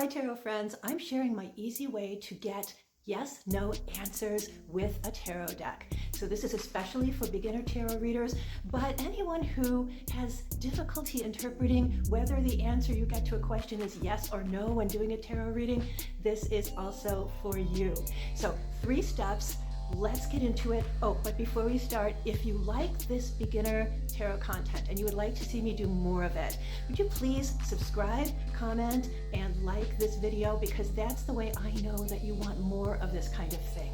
Hi Tarot friends, I'm sharing my easy way to get yes, no answers with a tarot deck. So this is especially for beginner tarot readers, but anyone who has difficulty interpreting whether the answer you get to a question is yes or no when doing a tarot reading, this is also for you. So 3 steps. Let's get into it. Oh, but before we start, if you like this beginner tarot content and you would like to see me do more of it, would you please subscribe, comment, and like this video, because that's the way I know that you want more of this kind of thing.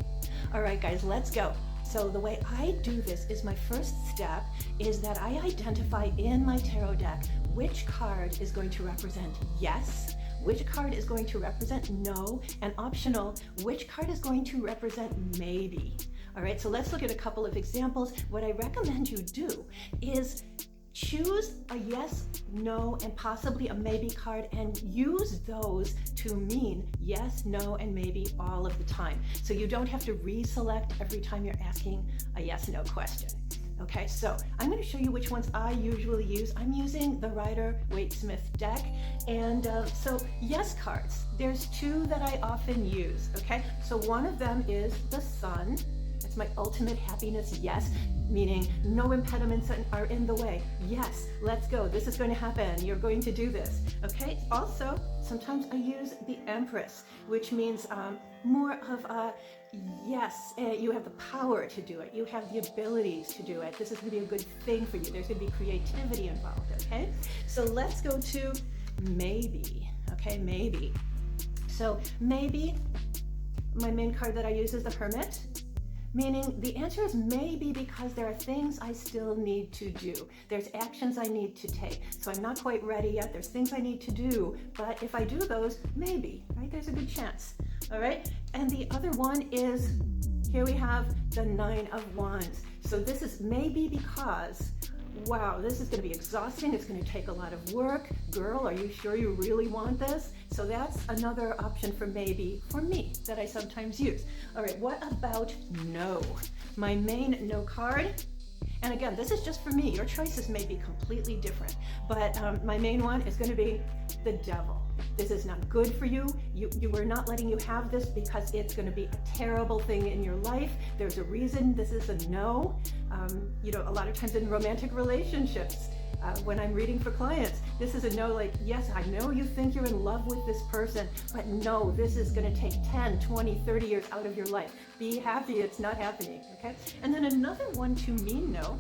All right, guys, let's go. So the way I do this is my first step is that I identify in my tarot deck which card is going to represent yes, which card is going to represent no, and optional, which card is going to represent maybe. All right, so let's look at a couple of examples. What I recommend you do is choose a yes, no, and possibly a maybe card and use those to mean yes, no, and maybe all of the time. So you don't have to reselect every time you're asking a yes, no question. Okay, so I'm going to show you which ones I usually use. I'm using the Rider-Waite-Smith deck, and so yes cards. There's 2 that I often use, okay? So one of them is the Sun. That's my ultimate happiness yes, meaning no impediments are in the way. Yes, let's go. This is going to happen. You're going to do this, okay? Also, sometimes I use the Empress, which means more of a yes, you have the power to do it. You have the abilities to do it. This is going to be a good thing for you. There's going to be creativity involved, okay? So let's go to maybe, okay? Maybe. So maybe, my main card that I use is the Hermit, meaning the answer is maybe because there are things I still need to do. There's actions I need to take. So I'm not quite ready yet. There's things I need to do, but if I do those, maybe, right? There's a good chance, all right? And the other one is, here we have the 9 of Wands. So this is maybe because, wow, this is going to be exhausting. It's going to take a lot of work. Girl, are you sure you really want this? So that's another option for maybe for me that I sometimes use. All right, what about no? My main no card, and again, this is just for me. Your choices may be completely different, but my main one is going to be the Devil. This is not good for you. You are not letting you have this because it's going to be a terrible thing in your life. There's a reason this is a no. You know, a lot of times in romantic relationships, when I'm reading for clients, this is a no, like, yes, I know you think you're in love with this person, but no, this is going to take 10, 20, 30 years out of your life. Be happy it's not happening, okay? And then another one to mean no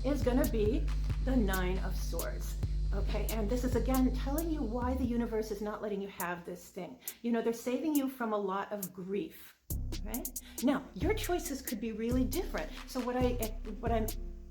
is going to be the 9 of Swords. Okay, and this is again telling you why the universe is not letting you have this thing. You know, they're saving you from a lot of grief, right? Now, your choices could be really different. So what I'm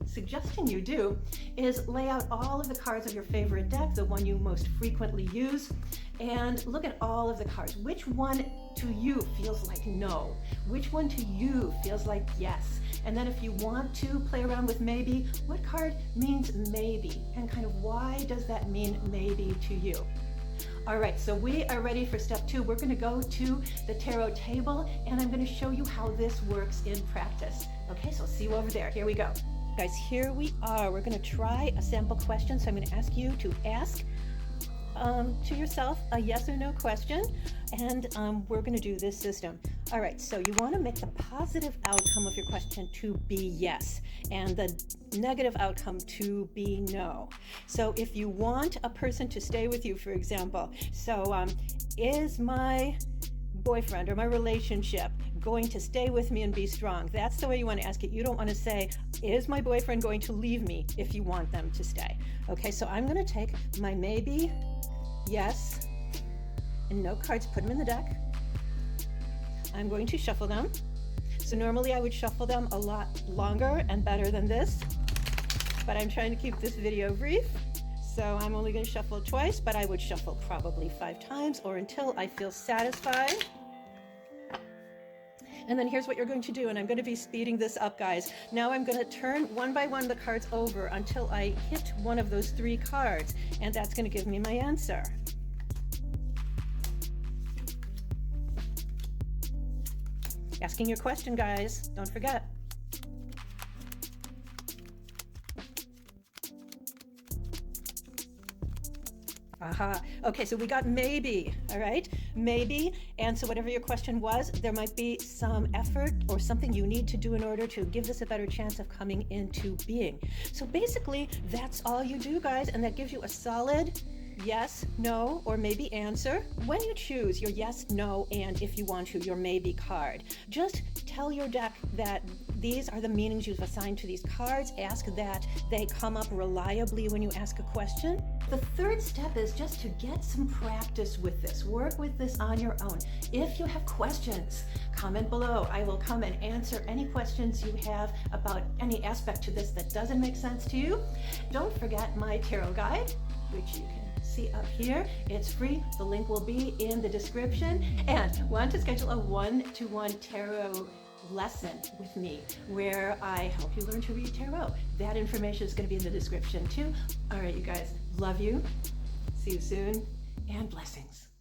suggesting you do is lay out all of the cards of your favorite deck, the one you most frequently use, and look at all of the cards. Which one to you feels like no? Which one to you feels like yes? And then if you want to play around with maybe, what card means maybe? And kind of why does that mean maybe to you? All right, so we are ready for step 2. We're going to go to the tarot table, and I'm going to show you how this works in practice. Okay, so see you over there. Here we go. Guys, here we are. We're going to try a sample question. So I'm going to ask you to ask to yourself a yes or no question, and we're going to do this system. All right, so you want to make the positive outcome of your question to be yes, and the negative outcome to be no. So if you want a person to stay with you, for example, so is my boyfriend or my relationship going to stay with me and be strong? That's the way you want to ask it. You don't want to say, is my boyfriend going to leave me, if you want them to stay. Okay, so I'm going to take my maybe, yes, and no cards, put them in the deck. I'm going to shuffle them. So normally I would shuffle them a lot longer and better than this, but I'm trying to keep this video brief. So I'm only going to shuffle twice, but I would shuffle probably 5 times or until I feel satisfied. And then here's what you're going to do, and I'm going to be speeding this up, guys. Now I'm going to turn one by one the cards over until I hit one of those 3 cards, and that's going to give me my answer. Asking your question, guys. Don't forget. Okay, so we got maybe, all right? Maybe. And so whatever your question was, there might be some effort or something you need to do in order to give this a better chance of coming into being. So basically, that's all you do, guys, and that gives you a solid yes, no, or maybe answer. When you choose your yes, no, and if you want to, your maybe card, just tell your deck that these are the meanings you've assigned to these cards. Ask that they come up reliably when you ask a question. The third step is just to get some practice with this. Work with this on your own. If you have questions, comment below. I will come and answer any questions you have about any aspect to this that doesn't make sense to you. Don't forget my tarot guide, which you can see up here. It's free. The link will be in the description. And want to schedule a one-to-one tarot lesson with me where I help you learn to read tarot. That information is going to be in the description too. All right, you guys, love you. See you soon, and blessings.